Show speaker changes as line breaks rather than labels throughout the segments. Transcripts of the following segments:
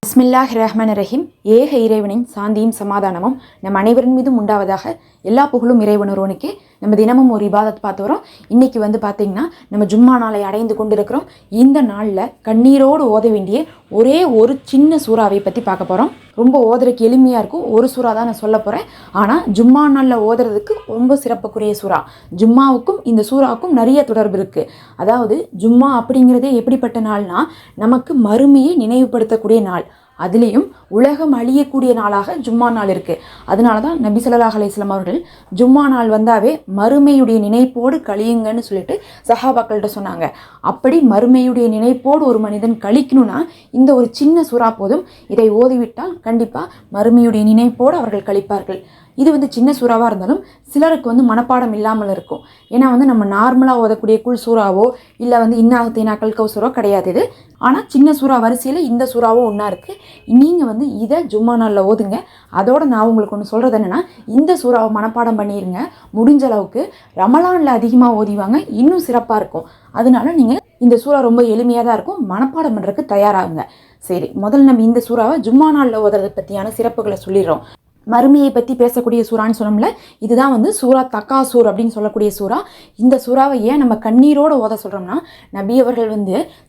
பிஸ்மில்லாஹிர்ரஹ்மானிர் ரஹீம். ஏக இறைவனின் சாந்தியும் சமாதானமும் நம் அனைவரின் மீதும் உண்டாவதாக. எல்லா புகழும் இறைவனொருவனுக்கே. நம்ம தினமும் ஒரு இபாதத் பார்த்து வரோம். இன்றைக்கி பார்த்திங்கன்னா நம்ம ஜும்மா நாளை அடைந்து கொண்டிருக்கிறோம். இந்த நாளில் கண்ணீரோடு ஓத வேண்டிய ஒரே ஒரு சின்ன சூறாவை பற்றி பார்க்க போகிறோம். ரொம்ப ஓதுறதுக்கு எளிமையாக இருக்கும். ஒரு சூறா தான் நான் சொல்ல போகிறேன். ஆனால் ஜும்மா நாளில் ஓதுறதுக்கு ரொம்ப சிறப்புக்குரிய சூறா. ஜும்மாவுக்கும் இந்த சூறாவுக்கும் நிறைய தொடர்பு இருக்குது. அதாவது ஜும்மா அப்படிங்கிறதே எப்படிப்பட்ட நாள்னா, நமக்கு மறுமையை நினைவுபடுத்தக்கூடிய நாள். அதுலேயும் உலகம் அழியக்கூடிய நாளாக ஜும்மா நாள் இருக்குது. அதனால தான் நபி ஸல்லல்லாஹு அலைஹி வஸல்லம் அவர்கள் ஜும்மா நாள் வந்தாவே மறுமையுடைய நினைப்போடு கழியுங்கன்னு சொல்லிட்டு சஹாபாக்கள்கிட்ட சொன்னாங்க. அப்படி மறுமையுடைய நினைப்போடு ஒரு மனிதன் கழிக்கணும்னா இந்த ஒரு சின்ன சூறா போதும். இதை ஓதிவிட்டால் கண்டிப்பாக மறுமையுடைய நினைப்போடு அவர்கள் கழிப்பார்கள். இது சின்ன சூறாவாக இருந்தாலும் சிலருக்கு மனப்பாடம் இல்லாமல் இருக்கும். ஏன்னா நம்ம நார்மலாக ஓதக்கூடிய குல் சூறாவோ இல்லை இன்னாகத்தீனாக்கள் கௌசரோ கிடையாது இது. ஆனால் சின்ன சூறா வரிசையில் இந்த சூறாவும் ஒன்றா இருக்குது. நீங்கள் இதை ஜும்மா நாளில் ஓதுங்க. அதோடு நான் உங்களுக்கு ஒன்று சொல்கிறது என்னென்னா, இந்த சூறாவை மனப்பாடம் பண்ணிடுங்க. முடிஞ்ச அளவுக்கு ரமலானில் அதிகமாக ஓதிவாங்க, இன்னும் சிறப்பாக இருக்கும். அதனால நீங்கள் இந்த சூறா ரொம்ப எளிமையாக தான் இருக்கும். மனப்பாடம் பண்ணுறதுக்கு தயாராகுங்க. சரி, முதல்ல நம்ம இந்த சூறாவை ஜும்மா நாளில் ஓதுறதை பற்றியான சிறப்புகளை சொல்லிடுறோம். மறுமையை பற்றி பேசக்கூடிய சூறான்னு சொன்னோம்ல, இதுதான் சூரா தக்காசூர் அப்படின்னு சொல்லக்கூடிய சூறா. இந்த சூறாவை ஏன் நம்ம கண்ணீரோடு ஓத சொல்கிறோம்னா, நபி அவர்கள்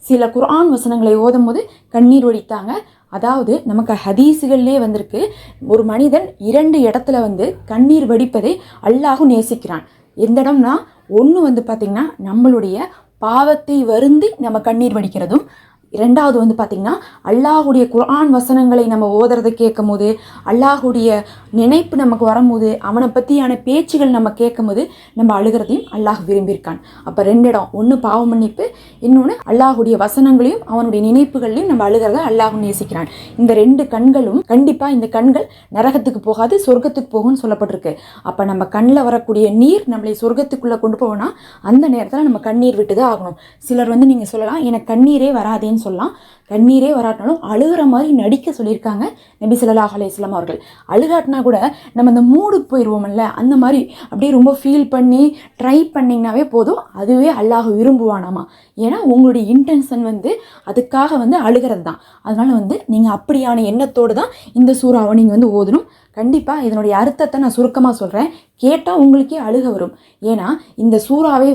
சில குர்ஆன் வசனங்களை ஓதும் போது கண்ணீர் வடித்தாங்க. அதாவது நமக்கு ஹதீஸுகள்லேயே வந்திருக்கு, ஒரு மனிதன் 2 இடத்துல கண்ணீர் வடிப்பதை அல்லாஹ் நேசிக்கிறான். எந்த இடம்னா, ஒன்று பார்த்திங்கன்னா நம்மளுடைய பாவத்தை வருந்தி நம்ம கண்ணீர் வடிக்கிறதும், ரெண்டாவது பார்த்திங்கன்னா அல்லாஹுடைய குர்ஆன் வசனங்களை நம்ம ஓதுறதை கேட்கும் போது, அல்லாஹுடைய நினைப்பு நமக்கு வரும்போது, அவனை பற்றியான பேச்சுகள் நம்ம கேட்கும் போது நம்ம அழுகிறதையும் அல்லாஹ் விரும்பியிருக்கான். அப்போ 2 இடம், ஒன்று பாவ மன்னிப்பு, இன்னொன்று அல்லாஹுடைய வசனங்களையும் அவனுடைய நினைப்புகளையும் நம்ம அழுகிறத அல்லாஹ் நேசிக்கிறான். இந்த 2 கண்களும் கண்டிப்பாக, இந்த கண்கள் நரகத்துக்கு போகாது, சொர்க்கத்துக்கு போகும்னு சொல்லப்பட்டிருக்கு. அப்போ நம்ம கண்ணில் வரக்கூடிய நீர் நம்மளை சொர்க்கத்துக்குள்ளே கொண்டு போவோம்னா அந்த நேரத்தில் நம்ம கண்ணீர் விட்டு தான் ஆகணும். சிலர் நீங்கள் சொல்லலாம், எனக்கு கண்ணீரே வராதேன்னு சொல்லலாம். கண்ணீரே வராட்டினாலும் அழுகிற மாதிரி நடிக்க சொல்லியிருக்காங்க நபி ஸல்லல்லாஹு அலைஹி வஸல்லம் அவர்கள். அழுகாட்டினா கூட நம்ம அந்த மூடுக்கு போயிடுவோம்ல, அந்த மாதிரி அப்படியே ரொம்ப ஃபீல் பண்ணி ட்ரை பண்ணிங்கனாவே போதும். அதுவே அல்லாஹ் விரும்புவானாமா. ஏன்னா உங்களுடைய இன்டென்ஷன் அதுக்காக அழுகிறது தான். அதனால் நீங்கள் அப்படியான எண்ணத்தோடு தான் இந்த சூறாவை நீங்கள் ஓதணும். கண்டிப்பாக இதனுடைய அர்த்தத்தை நான் சுருக்கமாக சொல்கிறேன், கேட்டால் உங்களுக்கே அழுக வரும். ஏன்னா இந்த சூறாவே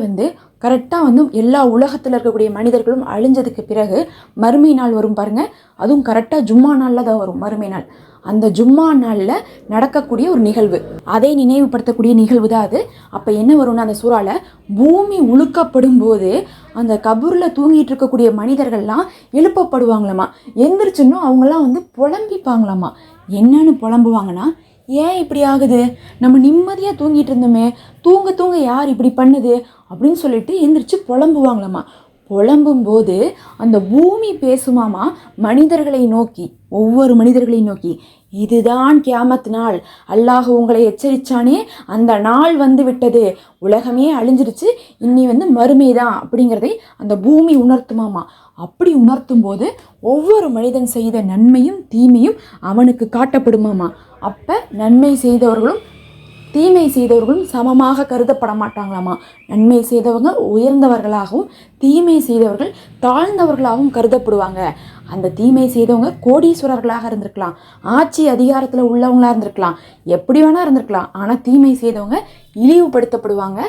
கரெக்டாக எல்லா உலகத்தில் இருக்கக்கூடிய மனிதர்களும் அழிஞ்சதுக்கு பிறகு மறுமை நாள் வரும் பாருங்கள். அதுவும் கரெக்டாக ஜும்மா நாளில் தான் வரும் மறுமை நாள். அந்த ஜும்மா நாளில் நடக்கக்கூடிய ஒரு நிகழ்வு, அதை நினைவுபடுத்தக்கூடிய நிகழ்வு தான் அது. அப்போ என்ன வரும்னா, அந்த சூறாவில் பூமி உழுக்கப்படும் போது அந்த கபூரில் தூங்கிட்டு இருக்கக்கூடிய மனிதர்கள்லாம் எழுப்பப்படுவாங்களாமா. எந்திரிச்சுன்னும் அவங்களாம் புலம்பிப்பாங்களாமா. என்னன்னு புலம்புவாங்கன்னா, ஏன் இப்படி ஆகுது, நம்ம நிம்மதியாக தூங்கிட்டு இருந்தோமே, தூங்க தூங்க யார் இப்படி பண்ணுது அப்படின்னு சொல்லிட்டு எந்திரிச்சு புலம்புவாங்களாமா. புலம்பும்போது அந்த பூமி பேசுமாமா மனிதர்களை நோக்கி, ஒவ்வொரு மனிதர்களையும் நோக்கி, இதுதான் கியாமத் நாள், அல்லாஹ் உங்களை எச்சரித்தானே, அந்த நாள் விட்டது, உலகமே அழிஞ்சிருச்சு, இன்னி மறுமை தான் அப்படிங்கிறதை அந்த பூமி உணர்த்துமாமா. அப்படி உணர்த்தும் போது ஒவ்வொரு மனிதன் செய்த நன்மையும் தீமையும் அவனுக்கு காட்டப்படுமாமா. அப்போ நன்மை செய்தவர்களும் தீமை செய்தவர்களும் சமமாக கருதப்பட மாட்டாங்களாமா. நன்மை செய்தவங்க உயர்ந்தவர்களாகவும் தீமை செய்தவர்கள் தாழ்ந்தவர்களாகவும் கருதப்படுவாங்க. அந்த தீமை செய்தவங்க கோடீஸ்வரர்களாக இருந்திருக்கலாம், ஆட்சி அதிகாரத்தில் உள்ளவங்களாக இருந்திருக்கலாம், எப்படி வேணால் இருந்திருக்கலாம். ஆனால் தீமை செய்தவங்க இழிவுபடுத்தப்படுவாங்க.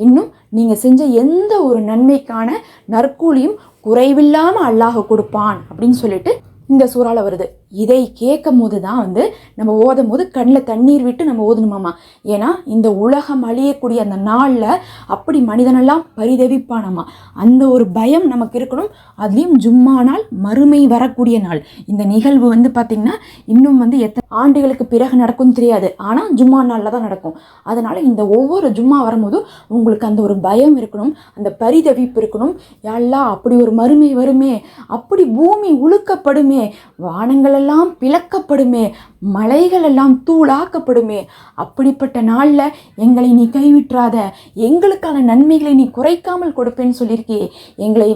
இன்னும் நீங்கள் செஞ்ச எந்த ஒரு நன்மைக்கான நற்கூலியும் குறைவில்லாமல் அல்லாஹ் கொடுப்பான் அப்படின்னு சொல்லிட்டு இந்த சூறாவில் வருது. இதை கேட்கும் போது தான் நம்ம ஓதும் போது கண்ணில் தண்ணீர் விட்டு நம்ம ஓதணுமாமா. ஏன்னா இந்த உலகம் அழியக்கூடிய அந்த நாளில் அப்படி மனிதனெல்லாம் பரிதவிப்பானாமா. அந்த ஒரு பயம் நமக்கு இருக்கணும். அதுலேயும் ஜும்மா நாள், மறுமை வரக்கூடிய நாள். இந்த நிகழ்வு பார்த்திங்கன்னா இன்னும் எத்தனை ஆண்டுகளுக்கு பிறகு நடக்கும்னு தெரியாது. ஆனால் ஜும்மா நாளில் தான் நடக்கும். அதனால் இந்த ஒவ்வொரு ஜும்மா வரும்போதும் உங்களுக்கு அந்த ஒரு பயம் இருக்கணும், அந்த பரிதவிப்பு இருக்கணும். யாரெல்லாம் அப்படி ஒரு மறுமை வருமே, அப்படி பூமி உழுக்கப்படுமே, வானங்கள் எல்லாம் பிளக்கப்படுமே, மலைகள் எல்லாம் தூளாக்கப்படுமே, அப்படிப்பட்ட நாளில் எங்களை நீ கைவிட்டுறாத, எங்களுக்கான நன்மைகளை நீ குறைக்காமல் கொடுப்பேன்னு சொல்லியிருக்கே, எங்களை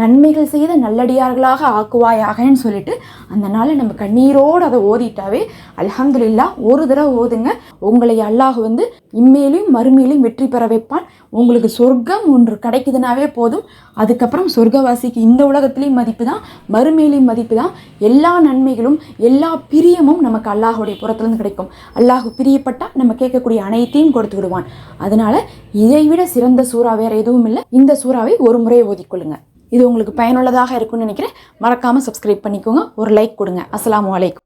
நன்மைகள் செய்த நல்லடியார்களாக ஆக்குவாயாகன்னு சொல்லிட்டு அந்த நாளை நம்ம கண்ணீரோடு அதை ஓதிட்டாவே அல்ஹம்துலில்லாஹ். ஒரு தடவை ஓதுங்க, உங்களை அல்லாஹ் இம்மையிலையும் மறுமையிலையும் வெற்றி பெற வைப்பான். உங்களுக்கு சொர்க்கம் ஒன்று கிடைக்குதுனாவே போதும். அதுக்கப்புறம் சொர்க்கவாசிக்கு இந்த உலகத்திலையும் மதிப்பு தான், மறுமையிலையும் மதிப்பு தான். எல்லா நன்மைகளும் நன்மைகளும் எல்லா பிரியமும் நமக்கு அல்லாஹுடைய புறத்துலேருந்து கிடைக்கும். அல்லாஹ் பிரியப்பட்டால் நம்ம கேட்கக்கூடிய அனைத்தையும் கொடுத்து விடுவான். அதனால இதைவிட சிறந்த சூறா வேற எதுவும் இல்லை. இந்த சூறாவை ஒரு முறை ஓதிக்கொள்ளுங்க. இது உங்களுக்கு பயனுள்ளதாக இருக்கும்னு நினைக்கிறேன். மறக்காமல் சப்ஸ்கிரைப் பண்ணிக்கோங்க, ஒரு லைக் கொடுங்க. அஸ்ஸலாமு அலைக்கும்.